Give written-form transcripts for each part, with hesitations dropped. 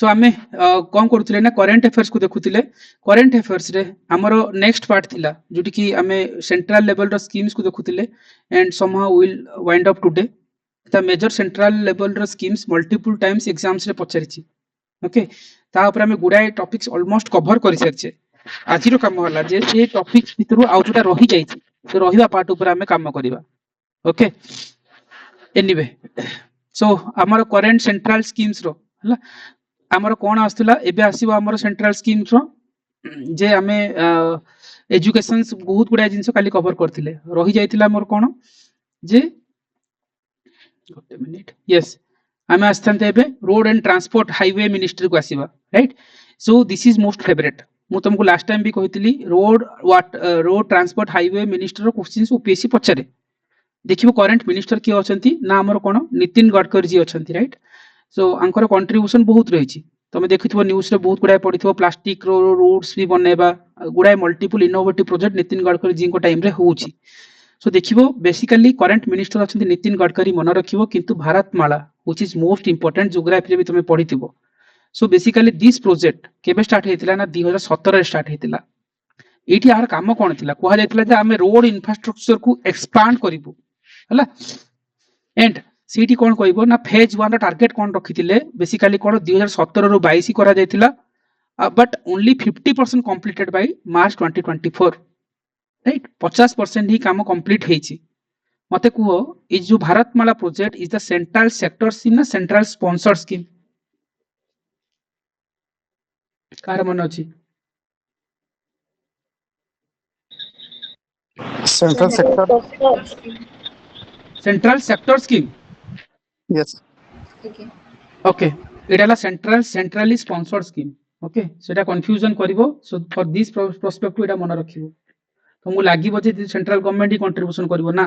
सो आमे कौन करूथिले ना करंट अफेयर्स को देखुथिले करंट अफेयर्स रे हमरो नेक्स्ट पार्ट थिला जोटी कि आमे सेंट्रल लेवल रो स्कीम्स को देखुथिले and somehow will wind up today the major central level रो स्कीम्स मल्टीपल टाइम्स एग्जाम्स रे पचारिछि ओके ता ऊपर आमे गुडाय टॉपिक्स ऑलमोस्ट कवर करि सरछे आजिरो काम होला जे से टॉपिक्स भितरु आउ जोटा रहि जाइछि तो रहिबा पार्ट ऊपर आमे काम करिबा ओके एनीवे सो हमर करंट सेंट्रल स्कीम्स रो हला हमर कोन आस्तला एबे आसीबो हमर सेंट्रल स्कीम्स रो जे आमे एजुकेशन बहुत गुडा जिंस खाली कवर करथिले रहि जाइथिला हमर कोन जे गोटे मिनिट यस आमे आस्थानते एबे road and transport highway ministry को आसीबा right so this is most favourite मु तुमको लास्ट टाइम भी कहितली रोड ट्रांसपोर्ट हाईवे मिनिस्टर रो क्वेश्चंस ओपीएससी पछरे देखिबो करंट मिनिस्टर की अछंती ना हमर कोन नितिन गडकरी जी अछंती राइट सो आंकर कंट्रीब्यूशन बहुत रही तुम देखिथबो न्यूज रे बहुत गुडा पढिथबो प्लास्टिक रो रोड्स भी बनेबा गुडा multiple innovative project Nitin Gadkari ji को टाइम रे होउची सो देखिबो बेसिकली करंट मिनिस्टर अछंती नितिन गडकरी मन रखिबो किंतु Bharatmala which is most important geography रे भी तुम पढिथबो सो बेसिकली दिस प्रोजेक्ट केबे स्टार्ट हेतिला ना 2017 रे स्टार्ट हेतिला एठी आर काम कोन थिला कोहा जायतिला जे हमें रोड इंफ्रास्ट्रक्चर को एक्सपांड करिवो हला एंड सीटी कोन कहबो ना फेज 1 रो टारगेट कोन रखिथिले बेसिकली कोन 2017 रो 22 करा जायतिला but only 50% completed by March 2024 right 50% ही काम कंप्लीट हेछि मते कुहो इज जो Bharatmala project is the central sector scheme ना सेंट्रल स्पॉन्सर्ड स्कीम कार मन अछि central sector scheme Yes. Okay इटाला सेंट्रली स्पॉन्सर्ड स्कीम ओके सेटा कंफ्यूजन करिवो सो फॉर दिस प्रोस्पेक्टिव एटा मन रखिवो तुमको लागिवो जे सेंट्रल गवर्नमेंट ही कंट्रीब्यूशन करिवो ना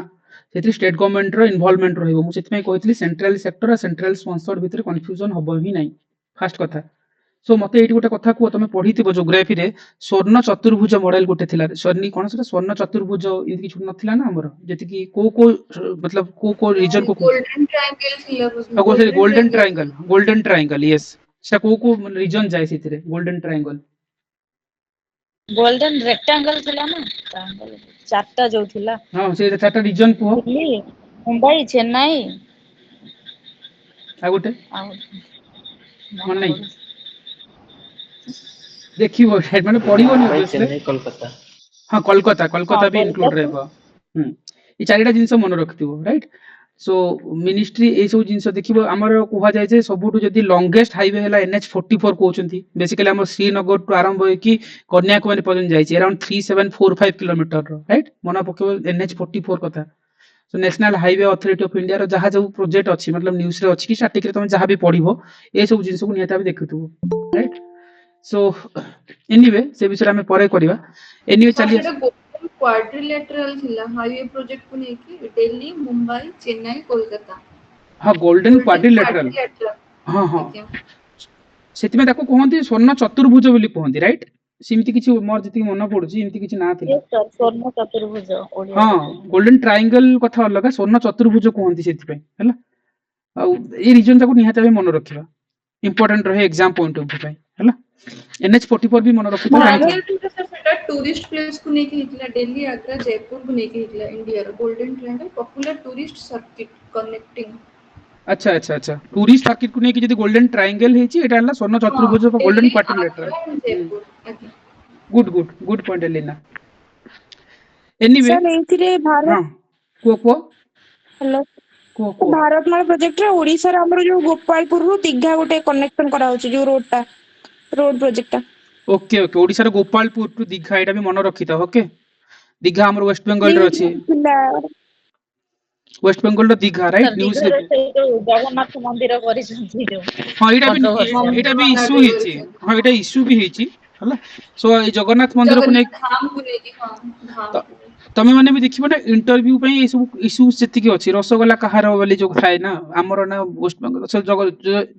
सेति स्टेट गवर्नमेंट रो इन्वॉल्वमेंट रहइवो मु सेति में कहितली सेंट्रल सेक्टर और सेंट्रल स्पॉन्सर्ड भितर कंफ्यूजन हबो ही नाही फर्स्ट कथा सो मते एटी गोटे कथा को तुम पढिथिबो ज्योग्राफी रे स्वर्ण चतुर्भुज मॉडल गोटे थिला स्वर्ण कोन सेटा स्वर्ण चतुर्भुज इति किछु नथिला ना हमर जेति कि को मतलब को रीजन को गोल्डन ट्रायंगल थिला गोल्डन ट्रायंगल यस से को रीजन जाय सेतिरे गोल्डन ट्रायंगल गोल्डन रेक्टेंगल थिला ना ट्रायंगल चारटा जो थिला हां से चारटा रीजन को दिल्ली मुंबई चेन्नई आ गोटे मन नहीं देखिबो माने पढिबो नि चेन्नई कोलकाता हां कोलकाता भी इंक्लूड रहबो ई चारिटा जिंस मन रखतिबो राइट सो मिनिस्ट्री ए सब जिंस देखिबो हमर कोहा जाय जे सबुटु जदी लॉन्गेस्ट हाईवे हला NH44 कहउचंती बेसिकली हमर श्रीनगर टू आरंभ होय कि कन्याकुमारी पर्यंत जायछि अराउंड 3745 किलोमीटर राइट मना पकेबो NH44 कथा so national highway authority of India रो जहा जो प्रोजेक्ट अछि मतलब न्यूज़ रे अछि कि स्टैटिक रे तुम जहा भी पढिबो ए सब जिंस को नियता भी देखुतबो राइट सो एनीवे से विषय हमें परे करबा एनीवे चलिए क्वाड्रिलेटरल थिला हाईवे प्रोजेक्ट को नेकी दिल्ली मुंबई चेन्नई कोलकाता हां गोल्डन क्वाड्रिलेटरल हां हां सेति में ताको कहंती स्वर्ण चतुर्भुज बोली कहंती राइट सिमिति किछि मोर जति मन पडुची इमिति किछि ना थिला स्वर्ण चतुर्भुज हां गोल्डन ट्रायंगल कथा अलग स्वर्ण चतुर्भुज कहंती सेति पे हला आ ए रीजन ताको निहाते भी मन रखिबा इंपोर्टेंट रहे एग्जाम पॉइंट ऑफ व्यू पे हला NH44 भी मन रखिबा टूरिस्ट प्लेस को नेकी हितला दिल्ली आगरा जयपुर को नेकी हितला इंडिया रो golden triangle popular tourist circuit connecting अच्छा टूरिस्ट सर्किट को नेकी जदी गोल्डन ट्रायंगल हेची एटा हला स्वर्ण चतुर्भुज गोल्डन क्वाड्रिलेटरल गुड पॉइंट लेना एनीवे सर एथिरे भारत हां को हेलो को भारतमाला प्रोजेक्ट रे ओडिसा रे हमरो जो गोपालपुर रु दीघा गोटे कनेक्शन करा होची जो रोड प्रोजेक्ट ओके ओडिसा रे गोपालपुर टू दीघा एटा भी मन रखिता ओके दीघा हमर वेस्ट बेंगल रे अछि वेस्ट बेंगल रो दीघा राइट न्यूज़ रे जगन्नाथ मंदिर करिसंती जो हां एटा भी इशू हेची हां एटा इशू भी हेची हला सो ए जगन्नाथ मंदिर को ने धाम को नेकी हां धाम तमे माने भी देखिबो ना इंटरव्यू पे ए सब इशू सेति की अछि रसगोल्ला कहार वाली जो थाए ना हमर ना वेस्ट बेंगल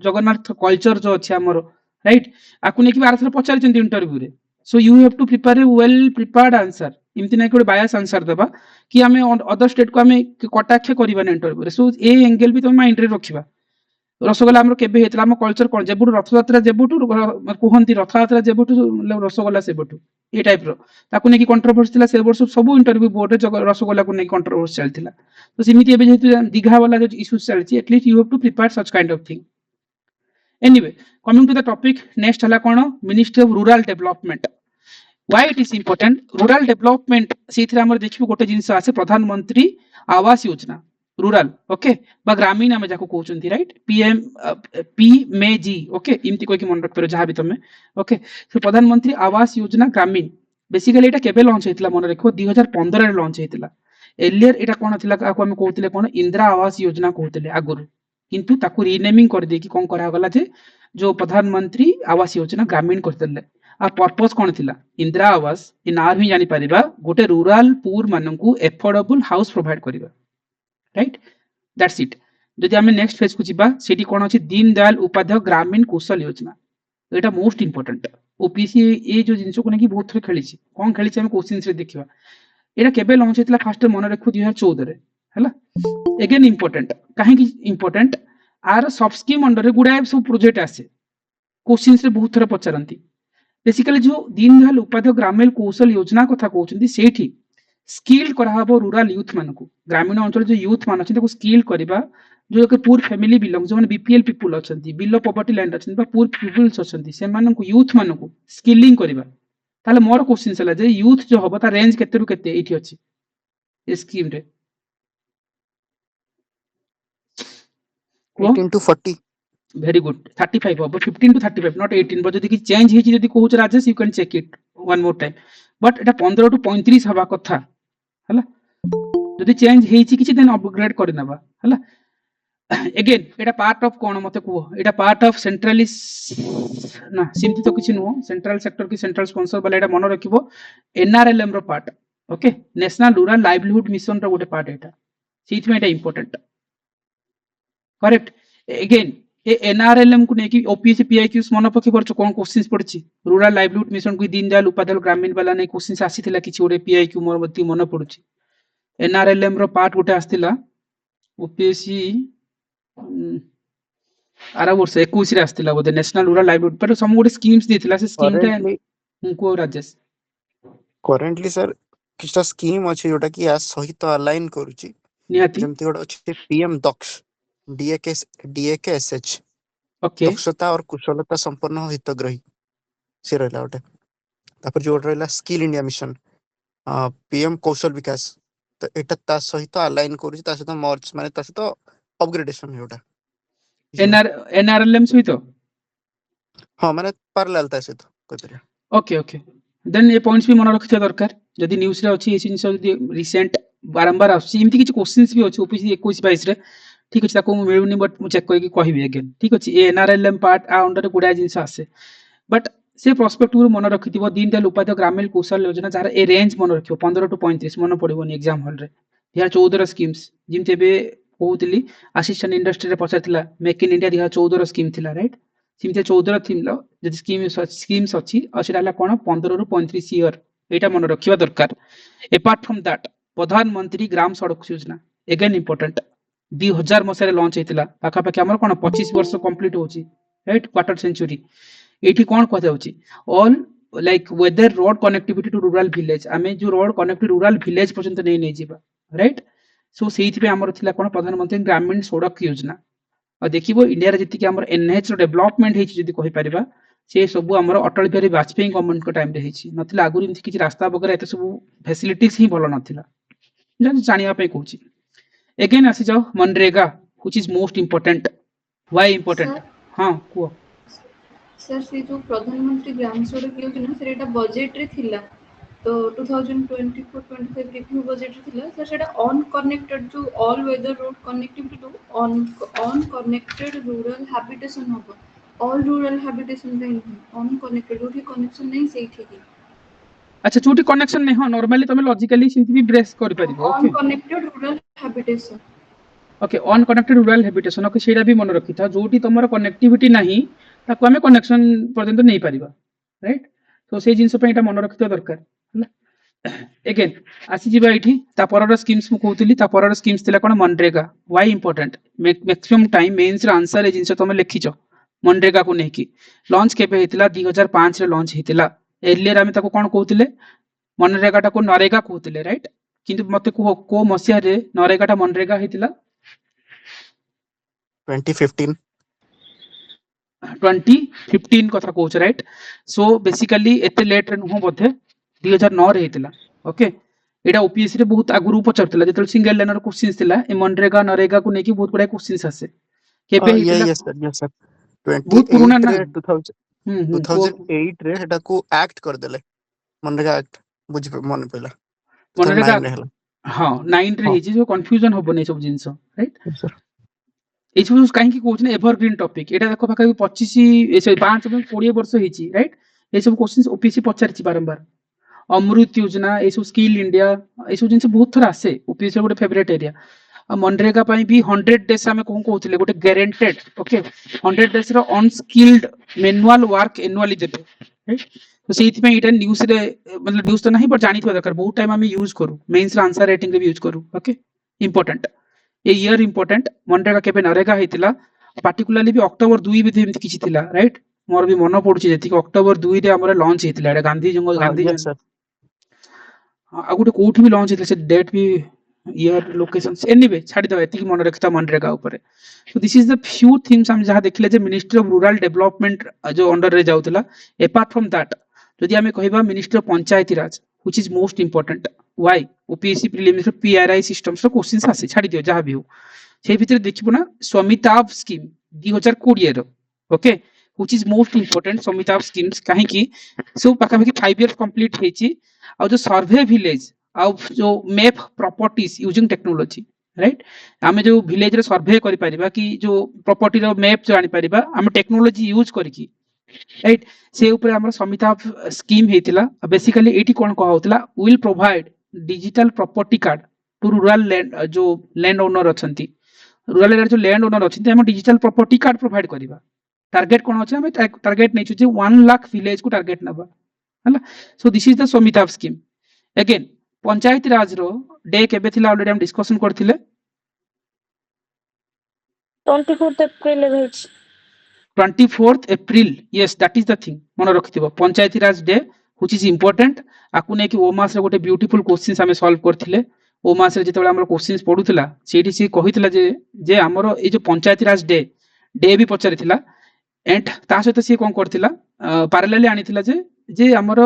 जगन्नाथ कल्चर जो अछि हमर राइट आकु नेकी बार थर पचार चंदी इंटरव्यू रे so you have to prepare a well prepared answer इमति नै कोड बायस आंसर देबा कि हमें अदर स्टेट को हमें कटाक्ष करबा ना इंटरव्यू रे सो ए एंगल भी तुम माइंड रे रखिबा रसगोला हमर केबे हेतला हम कल्चर कोन जेबुटु रथयात्रा जेबुटु कुहंती रथयात्रा जेबुटु रसगोला सेबुटु ए टाइप रो ताकु नेकी कंट्रोवर्सी थिला से वर्ष सब इंटरव्यू बोर्ड रे रसगोला को नेकी कंट्रोवर्सी चलथिला तो सिमिति एबे जेतु दीघा वाला जो इश्यू चलछि at least you have to prepare such kind of thing anyway coming to the topic next हला कोन ministry of rural development why it is important rural development सेथिरा हमर देखिबो गोटे जिंस आसे प्रधानमंत्री आवास योजना रूरल ओके बा ग्रामीण आमे जाको कहउचंती राइट पीएम पी मे जी ओके इमती कोइ कि मन रख पर जहां भी तमे ओके सो प्रधानमंत्री आवास योजना ग्रामीण बेसिकली एटा केबे लॉन्च हेतला मन रखो 2015 रे लॉन्च हेतला एलियर एटा कोन थिला काको हम कहउतले कोन इंदिरा आवास योजना कहउतले आगुरु किंतु ताकू रीनेमिंग कर दे कि कोन करा गला जे जो प्रधानमंत्री आवास योजना ग्रामीण करतले आ पर्पस कोन थिला इंदिरा आवास इन आर भी जानि परिबा गोटे रूरल पुअर माननकू एफोर्डेबल हाउस प्रोवाइड करिबा राइट दैट्स इट जदि हमें नेक्स्ट फेज को जिबा सेठी कोन अछि दीन दयाल उपाध्याय ग्रामीण कौशल योजना एटा मोस्ट इंपोर्टेंट ओपीसी ए जो जिंसो को नेकी बहुत थरे खेली छी कोन खेली छी हम क्वेश्चंस रे देखिबा एटा केबे लॉन्च हेतला फर्स्ट मन रखु 2014 रे हला अगेन इंपोर्टेंट काहे कि इंपोर्टेंट आर सब स्कीम अंडर रे गुडा सब प्रोजेक्ट आसे क्वेश्चंस रे बहुत थरे पचारंती बेसिकली जो दीन दयाल उपाध्याय ग्रामीण कौशल योजना कथा कहउचंती सेठी स्किल कराबो रूरल यूथ मानको ग्रामीण अंचल जो यूथ मान अछि स्किल करबा जो के पुअर फैमिली बिलोंग जो बीपीएल पीपल अछंती बिलो पॉवर्टी लाइन अछंती बा पुअर पीपल्स अछंती से मानको यूथ मानको स्किलिंग करबा ताले मोर क्वेश्चन सला जे यूथ जो हबो ता रेंज केते रु केते एठी अछि ए स्कीम रे 18 to 40 वेरी गुड 35 हबो 15 to 35 नॉट 18 बट जदि कि चेंज हेछि जदि कहूच Rajesh you can check it one more time but एटा 15 to 35 हबा कथा हला जदि चेंज हेछि किछि देन अपग्रेड करि नबा हला again Etah part of cone मते को एटा पार्ट ऑफ सेंट्रली ना सिमति तो किछि नो सेंट्रल सेक्टर की सेंट्रल स्पॉन्सर वाला एटा मन रखिबो एनआरएलएम रो part okay national rural livelihood mission रो गोटे पार्ट एटा सीथ में एटा इंपोर्टेंट करेक्ट अगेन ए एनआरएलएम को नेकी ओपीएससी पीआईक्यूस मन पके परछ कोन क्वेश्चंस पड़छि रूरल लाइवलीहुड मिशन को दीन दयाल उपाध्याय ग्रामीण वाला ने क्वेश्चंस आसीथिला किछि ओरे पीआईक्यू मोर मति मन पड़छि एनआरएलएम रो पार्ट गोटे आस्तिला ओपीएससी आरा वर्ष 21 रे आस्तिला बोधे नेशनल रूरल लाइवलीहुड पर सम गोटे स्कीम्स देथिला से स्कीम रे को राजेश करेंटली सर किछटा स्कीम अछि जोटा कि आ सहित अलाइन करूची निहाती जेमति गोटे अछि पीएम दक्ष डीएकेएसएच ओके दक्षता और कुशलता संपन्न हितग्राही से रहला गोटे तापर जो रहला स्किल इंडिया मिशन पीएम कौशल विकास तो एटा ता सहित अलाइन करूची ता सहित मर्ज माने ता सहित अपग्रेडेशन होटा एनआरएलएम सहित हां माने पैरेलल ता सहित कोइ परिया ओके ओके देन ये पॉइंट्स भी मन रखिया दरकार जदि न्यूज़ रे अछि ए जिंस जदि रिसेंट बारंबार आछि इमति किछ क्वेश्चंस भी अछि ओपीसी 21 22 रे ठीक अछि ताको मिलुनी बट मु चेक करके कहबी अगेन ठीक अछि ए एनआरएलएम पार्ट आ अंडर गुडा जिंस आसे बट से पर्सपेक्टिव मन रखिथिबो दीन दयाल उपाध्याय ग्रामीण कौशल योजना जार ए रेंज मन रखियो 15 to 35 मन पड़िबोनी एग्जाम हॉल रे या 14 स्कीम्स जिमते बे कहउतली असिस्टेंट इंडस्ट्री रे पछाथिला मेक इन इंडिया दिहा 14 स्कीम थिला राइट सिमते 14 थिमलो जदि स्कीम्स अछि असिराला कोन 15 to 35 ईयर एटा मन रखिबा दरकार अपार्ट फ्रॉम दैट प्रधानमंत्री ग्राम सड़क योजना अगेन इंपोर्टेंट 2000 मसरे लॉन्च हेतिला पाखा पाखा हमर कोन 25 वर्ष कंप्लीट होची राइट क्वार्टर सेंचुरी एठी कोन कहता होची all like weather road connectivity to rural village हमें जो रोड कनेक्टिविटी रूरल विलेज पर्यंत नहीं जीवा राइट सो सेहित पे हमर थिला कोन प्रधानमंत्री ग्रामीण सड़क योजना और देखिबो इंडिया रे जति कि हमर एनएच रो डेवलपमेंट हेछि जदि कहि परिबा से सब हमर अटल बिहारी वाजपेयी गवर्नमेंट को टाइम रे हेछि नथिला आगुर इमति किछि रास्ता वगैरह एते सब फैसिलिटीज ही भलो नथिला जन जानिया पे कहूची अगेन आसी जाओ MNREGA which is most important why important हां को सर से जो प्रधानमंत्री ग्राम सड़क योजना सर एटा बजट रे थिला तो 2024-25 रिव्यू बजट रे थिला सर सेटा ऑन कनेक्टेड जो all weather road connectivity to unconnected rural habitation होबो ऑल रूरल हैबिटेशन रे ऑन कनेक्टेड रोड कनेक्शन नहीं सही ठीक अच्छा छोटी कनेक्शन नहीं हो नॉर्मली तमे लॉजिकली सिंथि भी ब्रेस कर परिबो unconnected rural habitation okay unconnected rural habitation okay सेटा भी मन रखि था जोटी तमरो कनेक्टिविटी नहीं ताको हमें कनेक्शन पर्यंत नहीं परिबा राइट तो से जिंस पे एटा मन रखितो दरकार हला एगेन आसी जिबा एठी ता परर स्कीम्स मु कहउतली ता परर स्कीम्स थिला कोन MNREGA why important maximum time mains रे आंसर ए जिंस तमे लिखिचो मनरेगा को नेकी लॉन्च केबे हेतिला 2005 रे लॉन्च हेतिला एर्लियर आमे ताको कोन कहउतले मनरेगा टा को नरेगा कहउतले राइट किंतु मते को मसिया रे नरेगा टा मनरेगा हेतिला 2015 2015 कथा कहउछ राइट सो बेसिकली एते लेट रे नुह बोधे 2009 रे हेतिला ओके एटा ओपीएससी रे बहुत आगुरु पचरतिला जेतल सिंगल लाइनर क्वेश्चंस थिला ए मनरेगा नरेगा को नेकी बहुत बडा क्वेश्चंस आसे केबे हेतिला यस सर बहुत पुराना 28 ना रे 2000 2008 रे हेटा को एक्ट कर देले मनरेगा एक्ट बुझ मन पइला मनरेगा 2009 रे हला हां 9 रे हाँ। हेजी जो कंफ्यूजन होबो नै सब जिंस राइट सर ए सब काहे की कहउछ ने एवरग्रीन टॉपिक एटा देखो पाखा 25 ए 5 में 20 वर्ष हेची राइट ए सब क्वेश्चंस ओपीएससी पचारची बारंबार अमृत योजना ए सब स्किल इंडिया ए सब जिंस बहुत थरा आसे ओपीएससी गोटे फेवरेट एरिया मनरेगा पई भी 100 डेज आमे कोन कहउतले गोटे गारंटेड ओके 100 डेज रो अनस्किल्ड मैनुअल वर्क एनुअली देबे राइट तो सेति पई एटा न्यूज़ रे मतलब न्यूज़ तो नहीं पर जानि थवा दरकार बहुत टाइम आमे यूज करू मेंस रे आंसर राइटिंग रे भी यूज करू okay important a year important MNREGA केबे नरेगा हेतिला पार्टिकुलरली भी अक्टोबर 2 भी एमति किछि थिला राइट मोर भी मन पडुछि जेति अक्टोबर 2 रे हमर लॉन्च हेतिला एटा गांधी जंगल गांधी यस सर आ गुटे कोठी भी लॉन्च हेतिला से डेट भी ईयर लोकेशंस एनीवे छाडी दबा एति मन रखता मनरेगा ऊपर so this is the few things हम जहा देखले जे मिनिस्ट्री ऑफ रूरल डेवलपमेंट जो अंडर रे जाउतला अपार्ट फ्रॉम दैट जदि हमें कहबा ministry of panchayati raj which is most important why OPSC prelims PRI systems रो क्वेश्चंस आसे छाडी दियो जहा भी हो से भीतर देखिबो ना स्वामिताभ स्कीम 2020 रो okay which is most important Swamitva schemes काहे की सो पाखा पाखी 5 इयर्स कंप्लीट हेची आ जो सर्वे विलेज आ जो map properties using technology right आमे जो विलेज रे सर्वे करि परिबा कि जो प्रॉपर्टी रो मैप जानि परिबा आमे टेक्नोलॉजी यूज करिकी राइट से ऊपर हमर स्वामिताभ स्कीम हेतिला बेसिकली एटी कोन कहा होतला will provide digital property card to rural land जो लैंड ओनर अछंती रूरल एरिया जो लैंड ओनर अछंती हम डिजिटल प्रॉपर्टी कार्ड प्रोवाइड करिबा टारगेट कोन अछि हम टारगेट नै छु जे 1 लाख विलेज को टारगेट नबा हला so this is the Swamitva scheme again panchayati raj रो डे केबे थिला ऑलरेडी हम डिस्कशन करथिले 24th April रे भेज 24th April yes that is the thing मन रखिथिबो पंचायती raj day which is important आकु नै कि ओ मास रे गोटे ब्यूटीफुल क्वेश्चंस हमें सॉल्व करथिले ओ मास रे जेतेबेला हमर क्वेश्चंस पडुथिला सेठी से कहिथिला जे हमर ए जो पंचायती राज डे भी पचारिथिला एंड ता सहित से कोन करथिला पैरेलली आनिथिला जे हमर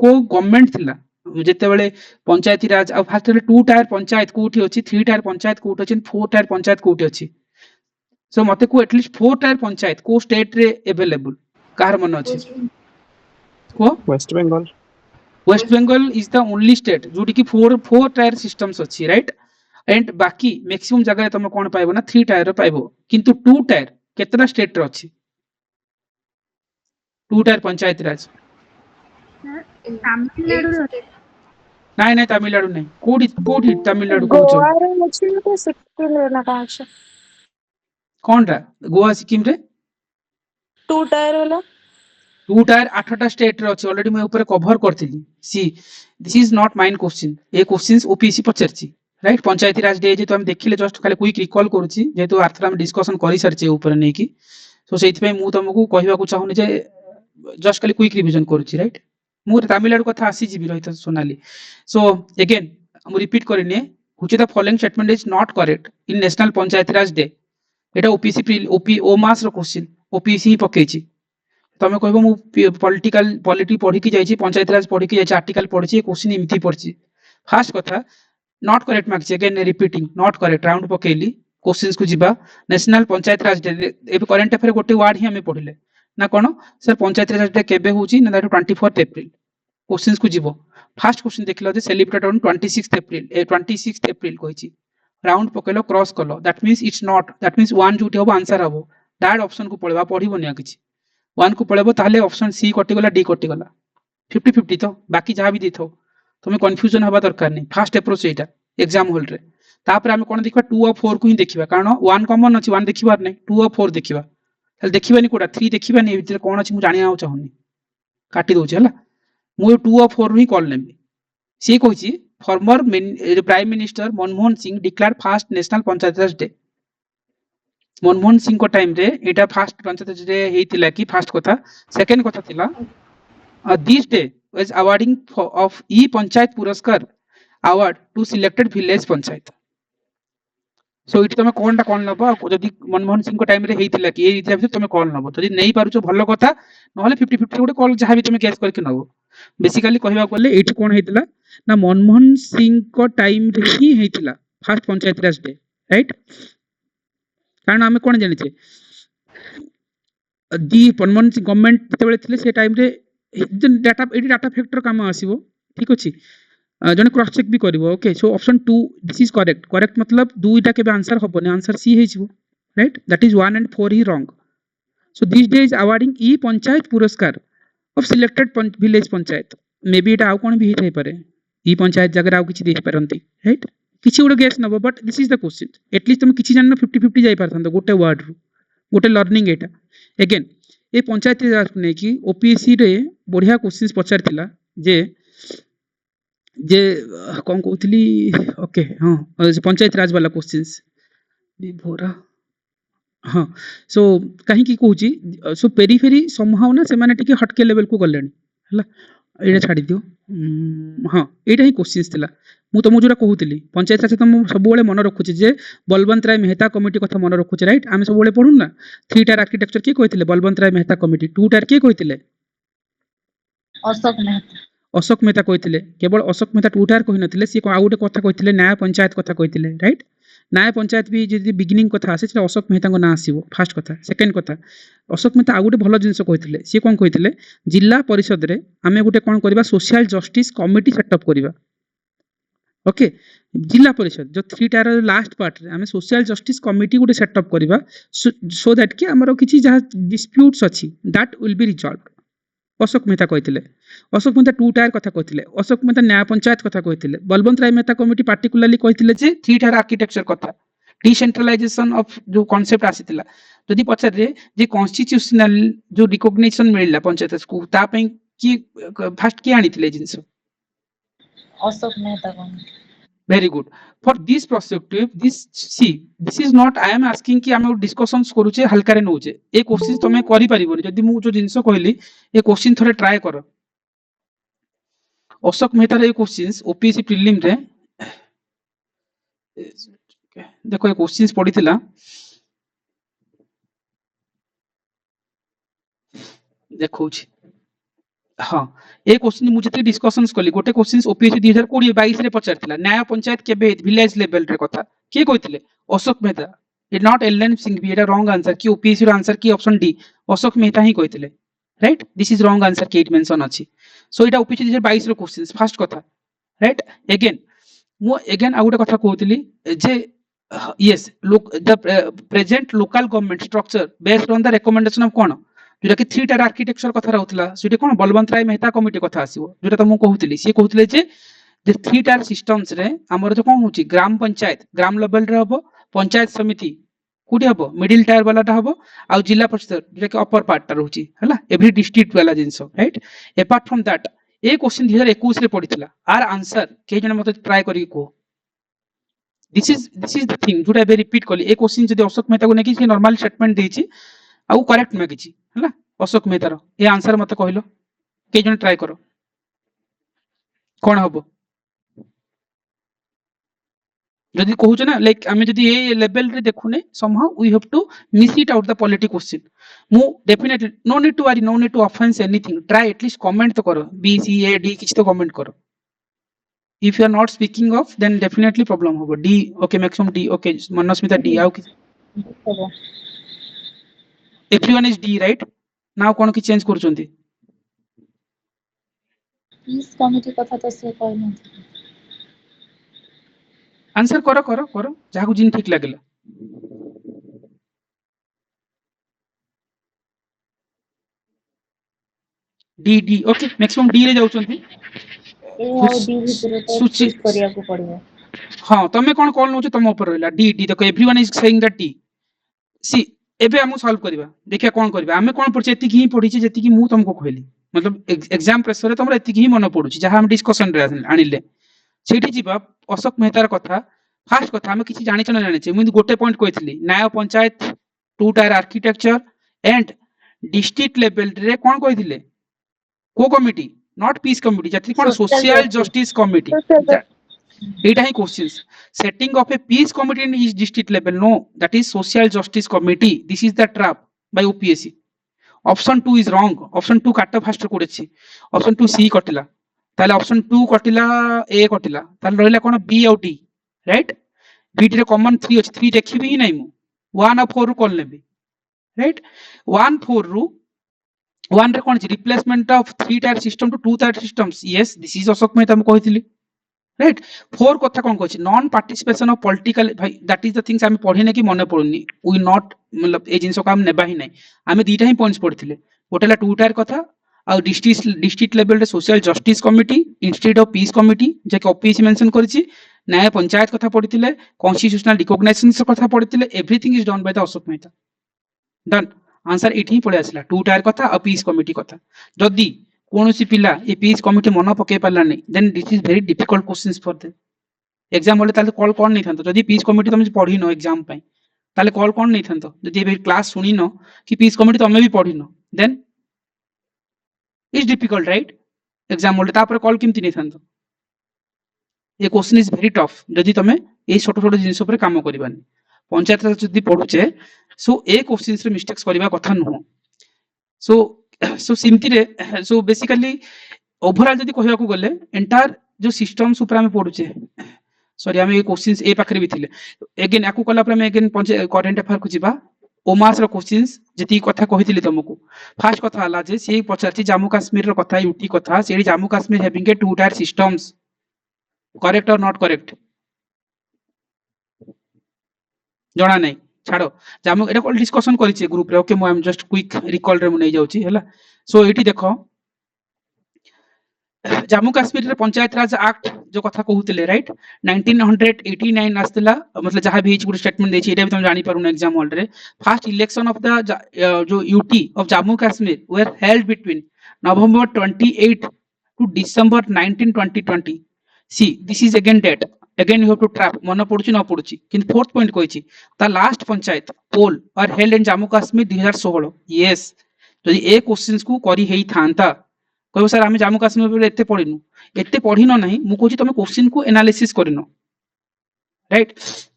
को गवर्नमेंट थिला जेतेबेले पंचायती राज आ फास्ट रे 2 टायर पंचायत कोठी अछि 3 टायर पंचायत कोठी अछि 4 टायर पंचायत कोठी अछि सो मते को एटलीस्ट 4 टायर पंचायत को स्टेट रे अवेलेबल कार मन अछि को West Bengal is the only state जोटी की 4 टायर सिस्टम्स अछि राइट एंड बाकी मैक्सिमम जगह रे तुम कोन पाइबो ना 3 टायर रे पाइबो किंतु 2 टायर केतना स्टेट रे अछि 2 टायर पंचायत राज नहीं नहीं तमिलनाडु नहीं कोडी तमिलनाडु को गोवा रे अछि तो सिक्किम रे ना का अछि कोन रा गोवा सिक्किम रे 2 टायर वाला 2 टायर 8टा स्टेट रे अछि ऑलरेडी मैं ऊपर कवर करथिली सी this is not main question ए क्वेश्चंस ओपीएससी पचरची राइट पंचायती राज डे जे तो हम देखिले जस्ट खाली क्विक रिकॉल करूची जेतु आर्थर हम डिस्कशन करि सरचे ऊपर नै की सो सेति पे मु तुमको कहबा को चाहुनी जे जस्ट खाली क्विक रिवीजन करूची राइट मु तमिलनाडु कथा आसी जी रहित सोनाली सो अगेन हम रिपीट करने which the following statement is not correct in national panchayati raj day Etah OPC O mass row question OPC ही पकेची तमे कहबो मु पॉलिटी पढी की जाईची पंचायती राज पढी की जाईची आर्टिकल पढीची क्वेश्चन इमिति पढची फर्स्ट कथा not correct marks again repeating not correct round पकेली क्वेश्चंस को जिबा नेशनल पंचायती राज डे ए करंट अफेयर गोटे वर्ड ही हमें पढिले ना कोन सर पंचायती राज डे केबे होची ना 24th April क्वेश्चंस को जिवो फर्स्ट क्वेश्चन देखलो जे सेलिब्रेटेड ऑन 26th April कहिची राउंड पकेलो क्रॉस कलो that means it's not that means one जुटी होबो आंसर हबो डायरेक्ट ऑप्शन को पळबा पढिबो निया किछि वन को पळबो ताले ऑप्शन सी कटि गला डी कटि गला 50-50 तो बाकी जहां भी देथो तुमे कंफ्यूजन हबा दरकार नहीं फर्स्ट अप्रोच एटा एग्जाम हॉल रे तापर हम कोन देखबा 2 और 4 को ही देखिबा कारण 1 कॉमन अछि 1 देखिबार नहीं 2 और 4 देखिबा ताले देखिबानी कोडा 3 देखिबानी ए भीतर कोन अछि मु जानि आउ चाहुनी काटि दोछि हला मु 2 और 4 ही कॉल नेमी सी कहिछि former prime minister Manmohan Singh declared first national panchayat raj day. Manmohan Singh को टाइम रे एटा फर्स्ट पंचायत राज डे हेतिला कि फर्स्ट कथा। सेकंड कथा थिला this day was awarding of e panchayat पुरस्कार award to selected village panchayat. So it तुम कौन नब जदि मनमोहन सिंह टाइम रे हेतिला कि ए भितर तुम कौन नब जदि नहीं पारुछो भलो कथा नहले 50-50 गोटे कॉल जहां भी तुम गैस करके नबो। बेसिकली कहबा गले एठी कोन हेतिला ना मनमोहन सिंह को टाइम रे ही हेतिला first panchayat raj day right. कारण आमे कोन जानि छे दी मनमोहन सिंह गवर्नमेंट जेतेबेले थिले से टाइम रे डाटा एडी डाटा फैक्टर काम आसीबो ठीक अछि जने क्रॉस चेक भी करिवो। Okay so option 2 this is correct. Correct मतलब दुईटा के आंसर हबोनी आंसर सी हेजिवो राइट दैट इज 1 and 4 ही wrong. So this day is awarding e panchayat पुरस्कार of selected village panchayat may be एटा आउ कोन भी हेथै पारे ई पंचायत जगह आउ किछि देख पारंती राइट किछि उडे गेस नबो but this is the question at least तुम किछि जाननो 50-50 जाई पारथंत गोटे वर्ड रु गोटे लर्निंग एटा। अगेन ए पंचायत राज ने कि ओपीएससी रे बढ़िया क्वेश्चंस पचारथिला जे जे कौन कहती ओके हाँ पंचायत राज वाला क्वेश्चंस भोरा हाँ सो कहीं की कहूँ सो पेरीफेरी समहाउ ना से माने टिके हटके लेवल को गलेनी हला एटा छाडी दियो। हाँ एटा ही क्वेश्चंस थिला मु तुमको जोरा कहूतली पंचायत राज तुम सब बेले मन रखुची जे बलवंत राय मेहता कमिटी कथा मन रखुची राइट आमे सब बेले पढु ना 3 टार आर्किटेक्चर के कहितले बलवंत राय मेहता कमिटी 2 टार के कहितले अशोक मेहता कहितले केवल अशोक मेहता 2 टार कहि नथिले सी आ गोटे कथा कहितले न्याय पंचायत कथा कहितले राइट। न्याय पंचायत भी जदि बिगिनिंग कथा आसे से अशोक मेहता को ना आसीबो फर्स्ट कथा। सेकंड कथा अशोक मेहता आ गोटे भलो जिंस कहितले सी कोन कहितले जिला परिषद रे आमे गोटे कोन करबा सोशल जस्टिस कमिटी सेटअप करबा। ओके जिला परिषद जो 3 टार लास्ट पार्ट रे आमे सोशल जस्टिस कमिटी गोटे सेटअप करबा सो दैट कि हमरो किछि जहा डिस्प्यूट्स अछि that will be resolved. Ashok Mehta कहितले अशोक मेहता 2 टायर कथा कहितले अशोक मेहता न्याय पंचायत कथा कहितले बलवंत राय मेहता कमिटी पार्टिकुलरली कहितले जे 3 टायर आर्किटेक्चर कथा डिसेंट्रलाइजेशन ऑफ जो कांसेप्ट आसीतिला जदि पछर रे जे कॉन्स्टिट्यूशनल जो रिकॉग्निशन मिलला पंचायत को ता पई की फर्स्ट की आनिथिले जिंस अशोक मेहता को। Very good for this perspective this is not I am asking कि हम डिस्कशंस करूचे हल्का रे नउचे ए क्वेश्चन तमे करि परिबोनी जदि मु जो जिंस कहली ए क्वेश्चन थोड़े ट्राई करो। अशोक मेहता रे क्वेश्चंस ओपीएससी प्रीलिम रे देखो ये क्वेश्चंस पढ़िथिला देखौ छी हाँ ए क्वेश्चन मु जते डिस्कशंस कली गोटे क्वेश्चंस ओपीएससी 2020-22 रे पचारथिला न्याय पंचायत केबे विलेज लेवल रे कथा के कहिथिले Ashok Mehta it not L N Singh भी एटा रॉन्ग आंसर कि ओपीएससी रो आंसर की ऑप्शन डी अशोक मेहता ही कहिथिले right this is wrong answer के इट मेंशन अछि। सो एटा ओपीएससी 2022 रो क्वेश्चंस फर्स्ट कथा राइट। अगेन मु अगेन आ गोटे कथा कहउतली जे yes look the present local government structure based on the recommendation of कोन जोटा कि 3 टार आर्किटेक्चर कथा रहउतला सेठी कोन बलवंत राय मेहता कमिटी कथा आसीबो जोटा त मु कहउतली से कहउतले जे 3 टार सिस्टम्स रे हमर जो कोन होची ग्राम पंचायत ग्राम लेवल रे हबो पंचायत समिति कुटी हबो मिडिल टायर वाला टा हबो आ जिला परिषद जोटा कि अपर पार्ट टा रहउची हला एवरी डिस्ट्रिक्ट वाला जिंसो राइट। अपार्ट फ्रॉम दैट ए क्वेश्चन 2021 रे पडितला आर आंसर के जने मते ट्राई करी को दिस इज द थिंग जोटा बे रिपीट कली ए क्वेश्चन जदि अशोक मेहता को नेकी से नॉर्मल स्टेटमेंट देछि आ करेक्ट में किछि हला अशोक मेहता रो ए आंसर मते कहलो के जने ट्राई करो कोन हबो जदि कहूछ ना लाइक आमे जदि ए लेवल रे देखुने somehow we have to miss it out the polity question मु definitely no need to worry no need to offence anything try at least comment तो करो बी सी ए डी किछ तो कमेंट करो if you are not speaking of then definitely problem hobo d okay maximum d okay Manasmita d आउ कि everyone is d right now कोन की change करचोंती piece committee कथा तो से कहन आंसर करो करो करो जाहु जिन ठीक लागला D D okay maximum D रे जाउचोंती ए आ डी भीतर तो चूज करिया को पड़िबो। हाँ तमे कोन कॉल नउछ तम ऊपर रहला डी डी देखो everyone is saying that D C एबे हम सॉल्व करबा देखिया कोन करबा हमें कोन पड़छ एति ही पढ़ी जेति कि मु तुमको कहली मतलब एग्जाम प्रेशर रे तुमरा एति ही मन पड़ुची जहां हम डिस्कशन रे आनिले सेठी जीवा अशोक मेहतार कथा फास्ट कथा हम किछि जानि न जानि मु गोटे पॉइंट कहथली Nyaya Panchayat two tier architecture and district level रे कोन कहथिले को कमिटी नॉट पीस कमिटी जति कोन Social social justice. Justice committee एटा ही questions setting of a peace committee in each district level no that is social justice committee this is the trap by OPSC option 2 is wrong option 2 काट fast कोडेछि option 2 C कटिला ताले option 2 कटिला A कटिला ताले रहिला कोन B और D right B रे common 3 अछि 3 देखिबी ही नै मु 1 और 4 रु कॉल लेबी राइट 1 4 रु 1 रे कोन अछि replacement of 3 tier system to 2 tier systems yes this is Ashok Mehta हम कहितली राइट 4 कथा कोन कहछि नॉन पार्टिसिपेशन ऑफ पॉलिटिकल भाई दैट इज द थिंग्स हम पढिने कि मने पडुनी वी नॉट मतलब ए जिंसो काम नेबा ही नै हमें दीटा ही पॉइंट्स पढिथिले गोटेला टू टायर कथा आ डिस्ट्रिक्ट लेवल रे social justice committee institute of peace committee जे के ओपीसी मेंशन करछि न्याय पंचायत कथा पढिथिले कॉन्स्टिट्यूशनल रिकॉग्निशंस कथा पढिथिले everything is done by the Ashok Mehta done answer एठी ही पळे आसला टू टायर कथा आ पीस कमिटी कथा जदी कोनोसी पिला ए पीस कमिटी मन पके पाला नै then this is very difficult questions for them exam होले ताले कॉल कोन नै थांतो जदी पीस कमिटी तुम पढिनो एग्जाम पई ताले कॉल कोन नै थांतो जदी ए क्लास सुनिनो कि पीस कमिटी तुम भी पढिनो then is difficult right exam होले तापर कॉल किमति नै थांतो ए क्वेश्चन इज वेरी टफ जदी तुम ए छोटो छोटो जिंस ऊपर काम करबानी पंचायत जदी पढुचे सो ए क्वेश्चंस रे मिस्टेक्स करबा कथा नुहो सो सिमती रे सो बेसिकली ओवरऑल जदी कहया को गले एंटायर जो सिस्टम्स ऊपर हम पढुचे सॉरी हम ए क्वेश्चंस ए पाखरे भी थिले अगेन याकू कला पर हम अगेन करंट अफेयर को जिबा ओमास रो क्वेश्चंस जति कथा कहितली तुमको फास्ट कथा हला जे से पचारची जम्मू कश्मीर रो कथा यूटी कथा सेडी Jammu Kashmir having a two tier systems correct और नॉट करेक्ट जणा नै छाड़ो जम्मू एटा कॉल डिस्कशन करिचे ग्रुप रे ओके मु I am just quick recall रे मु नै जाउची हला सो एटी देखो जम्मू कश्मीर रे पंचायत राज एक्ट जो कथा कहउतले राइट 1989 आस्तला मतलब जहां भी गुड स्टेटमेंट देछि एटा भी तुम जानि पारुन एग्जाम हॉल रे फर्स्ट इलेक्शन ऑफ द जो UT of Jammu Kashmir were held between November 28 to December 19 2020 सी this is again date again you have to trap मन पडुची न पडुची किंतु फोर्थ पॉइंट कहिछि the last panchayat poll are held in Jammu Kashmir 2016 yes जदि ए क्वेश्चंस को करी हेई थांता कहबो सर हम जम्मू कश्मीर पर एते पढिनो नाही मु कहछि तमे क्वेश्चन को एनालिसिस करिनो राइट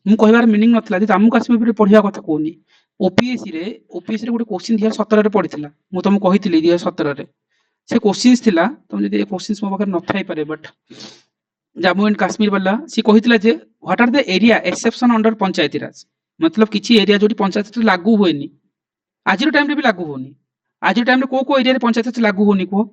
मु कहबार मीनिंग नथला जे जम्मू कश्मीर पर पढिया कथा कोनी ओपीएससी रे गोटे क्वेश्चन 2017 रे पढिथिला मु तमे कहिथिली 2017 रे से क्वेश्चंस थिला तमे जदि ए क्वेश्चंस मो बकर नथाई पारे बट जम्मू एंड कश्मीर वाला सी कहिथिला जे what are the area exception under panchayati raj मतलब किछि एरिया जोटी पंचायत राज लागू होएनी आज टाइम रे भी लागू होनी आज टाइम रे को एरिया रे पंचायत राज लागू होनी को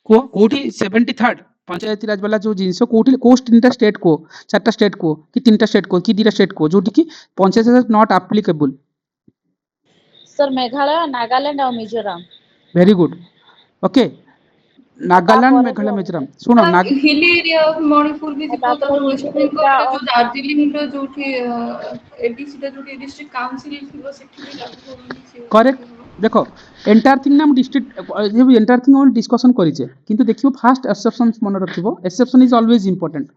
कोठी 73rd पंचायती राज वाला जो जिंस कोठी कोस्ट तीनटा स्टेट को चारटा स्टेट को कि तीनटा स्टेट को कि दीटा स्टेट को जोटी कि पंचायती राज not applicable sir Meghalaya Nagaland और Mizoram very good okay Nagaland Meghalaya Mizoram सुनो हिली एरिया ऑफ मणिपुर भी थिको तो वेस्ट बेंगल जो दार्जिलिंग रो जोठी एडीसी दा जोठी डिस्ट्रिक्ट काउंसिल थिबो सेठी भी लागू होनी करेक्ट देखो एंटायर थिंग नाम डिस्ट्रिक्ट जे भी एंटायर थिंग हम डिस्कशन करिचे किंतु देखियो फास्ट एक्सेप्शंस मन रखिबो exception is always important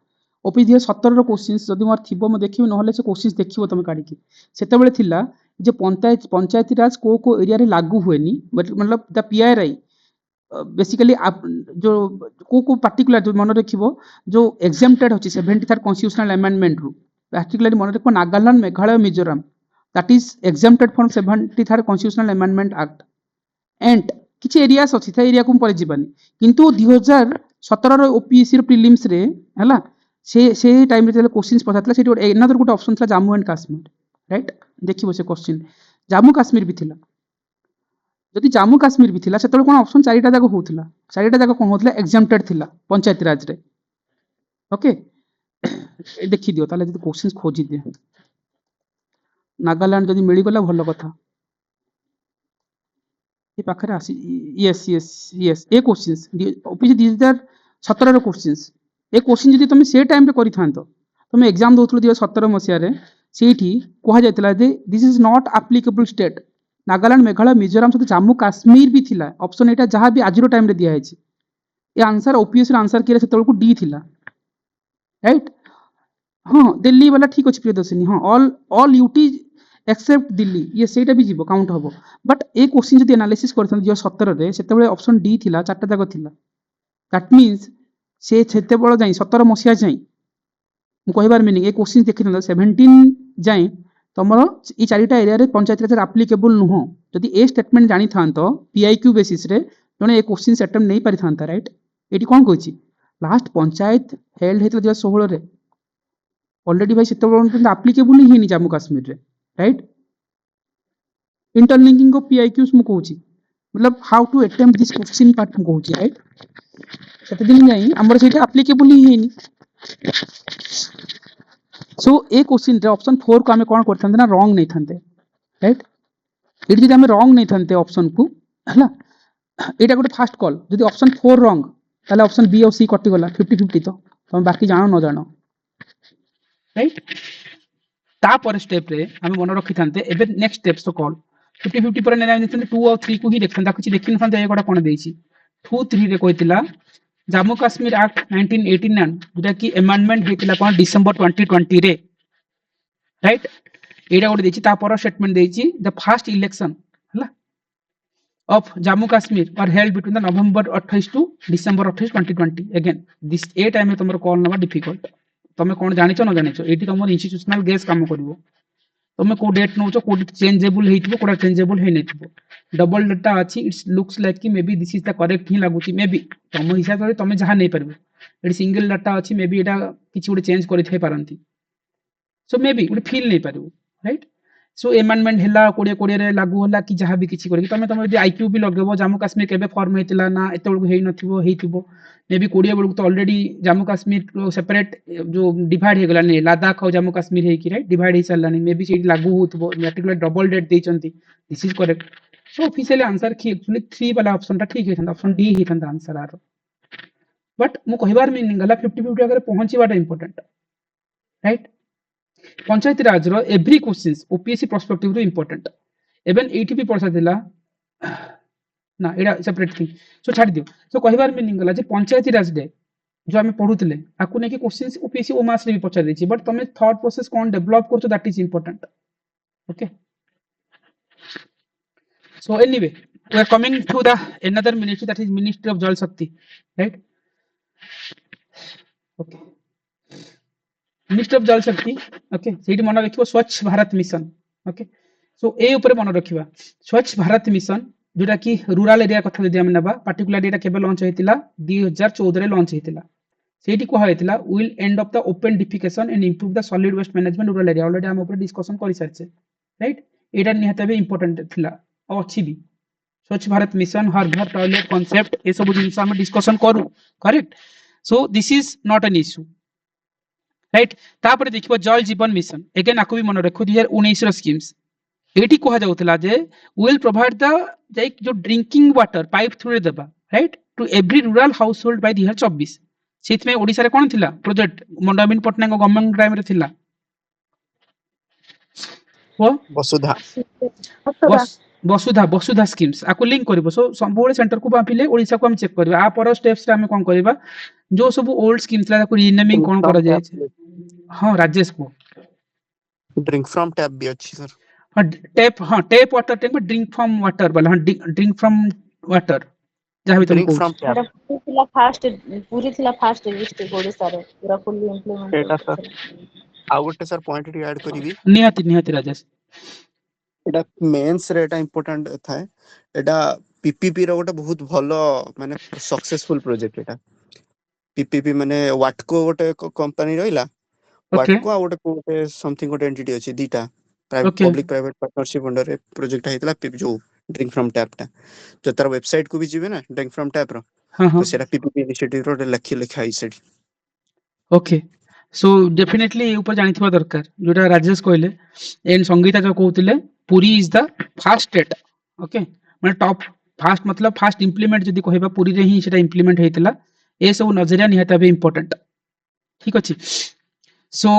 OP 17 रो क्वेश्चंस जदि मोर थिबो म देखिबो नहले से क्वेश्चंस देखिबो तुम काढी के सेते बेले थिला जे पंचायती राज को एरिया रे लागू हुएनी मतलब द पीआरआई बेसिकली जो को पर्टिकुलर जो मन रखिबो जो एग्जेम्प्टेड होची 73rd कॉन्स्टिट्यूशनल अमेंडमेंट रु पर्टिकुलरली मन रखो Nagaland Meghalaya Mizoram that is exempted from 73rd constitutional amendment act and किछि एरियास अछि था एरिया को परे जीवानी किंतु 2017 रो ओपीएससी रो प्रीलिम्स रे हला से टाइम रे जेले क्वेश्चंस पछातला सेठी एनदर गुड ऑप्शन था जम्मू एंड कश्मीर राइट देखिबो से क्वेश्चन जम्मू कश्मीर भी थिला जदि जम्मू कश्मीर भी थिला सेतले कोन ऑप्शन चारिटा जाको होउथिला चारिटा जाको कोन होउथिला एग्जेम्प्टेड थिला पंचायती राज रे ओके देखि दियो ताले जदि क्वेश्चंस खोजि दे नागालैंड जदि मिली गला भलो कथा ए पाखरे आसी यस यस यस ए क्वेश्चंस ओपीसी 2017 रो क्वेश्चंस ए क्वेश्चन जदि तुम से टाइम रे करिथांतो तुम एग्जाम दउथलो 2017 मसिया रे सेठी कहा जायतला जे this is not applicable state Nagaland Meghalaya Mizoram सहित जम्मू काश्मीर भी थिला ऑप्शन एटा जहां भी आजिरो टाइम रे दिया है ये आंसर ओपीएस रे आंसर केरे सेतबेल को डी थिला राइट हाँ दिल्ली वाला ठीक अच्छे प्रियदर्शिनी हाँ ऑल यूटी एक्सेप्ट दिल्ली ये सेटा भी जीवो काउंट हबो बट ए क्वेश्चन जदि एनालिसिस करथन 2017 रे सेतेबेले ऑप्शन डी थिला चारटा जाक थिला दैट मींस से सेतेबेल जाई 17 मसिया जाई मु कहबार मीनिंग ए क्वेश्चन देखिथन 17 जाई तमरो ई चारिटा एरिया रे पंचायत राज एप्लीकेबल नुहो जदि ए स्टेटमेंट जानि थांतो पीआईक्यू बेसिस रे जने ए क्वेश्चन अटेम्प्ट नहीं पारि थांता राइट एटी कोन कहछि लास्ट पंचायत हेल्ड हेतला 2016 रे ऑलरेडी भाई सेतेबेल एप्लीकेबल ही नहीं जम्मू काश्मीर रे राइट इंटरलिंकिंग को पीआईक्यूज मु कहूची मतलब how to attempt this question part मु कहूची राइट सेते दिन जाई हमर सेटा एप्लीकेबल ही नहीं सो ए क्वेश्चन रे ऑप्शन 4 को हमें कोन करथांते ना रॉन्ग नहीं थांते राइट एटी जदि हमें रॉन्ग नहीं थांते ऑप्शन को हला एटा गोटे फास्ट कॉल जदि ऑप्शन 4 रॉन्ग ताले ऑप्शन बी और सी कटि गला 50-50 तो तुम बाकी जानो न जानो राइट तापर स्टेप रे हम मन रखि थांते एबे नेक्स्ट स्टेप्स तो कॉल 50-50 पर नेना निथन 2 और 3 को ही देखथन कुछ देखिन फन ए गोटा कोन देछि 2 3 रे कहतिला जम्मू काश्मीर एक्ट 1989 जेटा कि अमेंडमेंट हेतिला कोन डिसेंबर 2020 रे राइट एटा गोटे देछि तापर स्टेटमेंट देछि द फर्स्ट इलेक्शन हला of Jammu Kashmir are held between the November 28 to December 28 2020 again this a time में तुमरो कॉल नवा डिफिकल्ट तमे कोन जानिचो न जानिचो एटी तुमर इंस्टीट्यूशनल गेस काम करबो तमे को डेट नोचो को चेंजेबल हेतिबो कोडा चेंजेबल हे नेतिबो डबल डेटा अछि इट्स लुक्स लाइक कि may be this is the correct ही लागुची मे बी तम हिसाब करे तमे जहां नै परबो एटी सिंगल डाटा अछि मे बी एटा किछि उडे चेंज करि थे पारंती सो मे बी उडे फील नै परबो राइट सो अमेंडमेंट हला 20 रे लागू हला कि जहां भी किछि करि तमे तमे आईक्यू भी लगेबो जम्मू काश्मीर केबे फॉर्म हेतिला ना एते बेलको हेइ नथिबो हेइतिबो मे बी 20 बेलको तो ऑलरेडी जम्मू काश्मीर सेपरेट जो डिवाइड हे गला नै लद्दाख और जम्मू काश्मीर हे कि राइट डिवाइड हे सला नै मे बी सेठी लागू होतबो पर्टिकुलर डबल डेट देचंती this is correct so officially answer कि एक्चुअली 3 वाला ऑप्शन ता ठीक हेथन ऑप्शन डी हेथन आंसर आरो बट मु कहिबार मीनिंग गला 50-50 अगर पहुंचीबाटा इंपोर्टेंट राइट पंचायती राज रो एवरी क्वेश्चंस ओपीएससी पर्सपेक्टिव रो इंपोर्टेंट इवन एटी भी पढ़सा दिला ना एडा सेपरेट थिंग सो छाड़ दियो सो कहिबार मीनिंग गला जे पंचायती राज डे जो हमें पढुतले आकु ने कि क्वेश्चंस ओपीएससी ओ मास रे भी पचार देछि बट तमे थॉट प्रोसेस कोन डेवलप करछो that is important okay so anyway we are coming to the another ministry that is Ministry of Jal Shakti right okay ministry of जल शक्ति ओके सेठी मन रखिबो स्वच्छ भारत मिशन ओके सो ए ऊपर मन रखिबा स्वच्छ भारत मिशन जोटा कि रूरल एरिया कथा जदि हम नबा पर्टिकुलर एरिया केबे लॉन्च हेतिला 2014 रे लॉन्च हेतिला सेठी को हेतिला will end of the open defecation and improve the solid waste management rural area already हम ऊपर डिस्कशन करि सारछे राइट एटा निहत बे इंपोर्टेंट थिला और अछि भी स्वच्छ भारत मिशन हर घर टॉयलेट कांसेप्ट ए सब जिंस हम डिस्कशन करू correct so this is not an issue right तापर देखिबो जल जीवन मिशन अगेन आको भी मन रखो 2019 रो स्कीम्स एटी कहा जाउतला जे विल प्रोवाइड द लाइक जो ड्रिंकिंग वाटर पाइप थ्रू रे देबा right to every rural household by 2024 सेत में ओडिसा रे कोन थिला प्रोजेक्ट मंडामिन पटना को गवर्नमेंट टाइम रे थिला वो वसुधा वसुधा स्कीम्स आको लिंक करबो सो संपूर्ण सेंटर को बापिले ओडिसा को हम चेक करबा आ पर स्टेप्स रे हम कोन करबा जो सब ओल्ड स्कीम्स ला को रीनेमिंग कोन करा जाय छै हां राजेश को ड्रिंक फ्रॉम टैप भी अच्छी सर हां टैप वाटर टैंक में ड्रिंक फ्रॉम वाटर वाला हां ड्रिंक फ्रॉम वाटर जहां भी तुम ड्रिंक फ्रॉम टैप पूरी थिला फास्ट डिस्ट्रिक्ट ओडिसा रे पूरा फुल्ली इंप्लीमेंट एटा सर आ गोटे सर पॉइंट टी ऐड करिवि निहाती राजेश एटा मेंस रे एटा इंपोर्टेंट थाए एटा पीपीपी रो गोटे बहुत भलो माने सक्सेसफुल प्रोजेक्ट एटा पीपीपी माने वाटको गोटे कंपनी रहिला वाटको आ गोटे समथिंग गोटे एंटिटी अछि दीटा private public private partnership under project हेतला जो ड्रिंक फ्रॉम टैप टा जो तार वेबसाइट को भी जिवे ना ड्रिंक फ्रॉम टैप रो तो सेटा पीपीपी इनिशिएटिव रो लिखा है सेठी ओके सो डेफिनेटली ऊपर जानिथिबा दरकार जोटा राजेश कहले एंड संगीता जो कहउतिले Puri is the first state okay माने टॉप फास्ट मतलब फास्ट इंप्लीमेंट जदी कहबा पुरी रे ही सेटा इंप्लीमेंट हेतिला ए सब नजरिया निहत बे इंपोर्टेंट ठीक अच्छे सो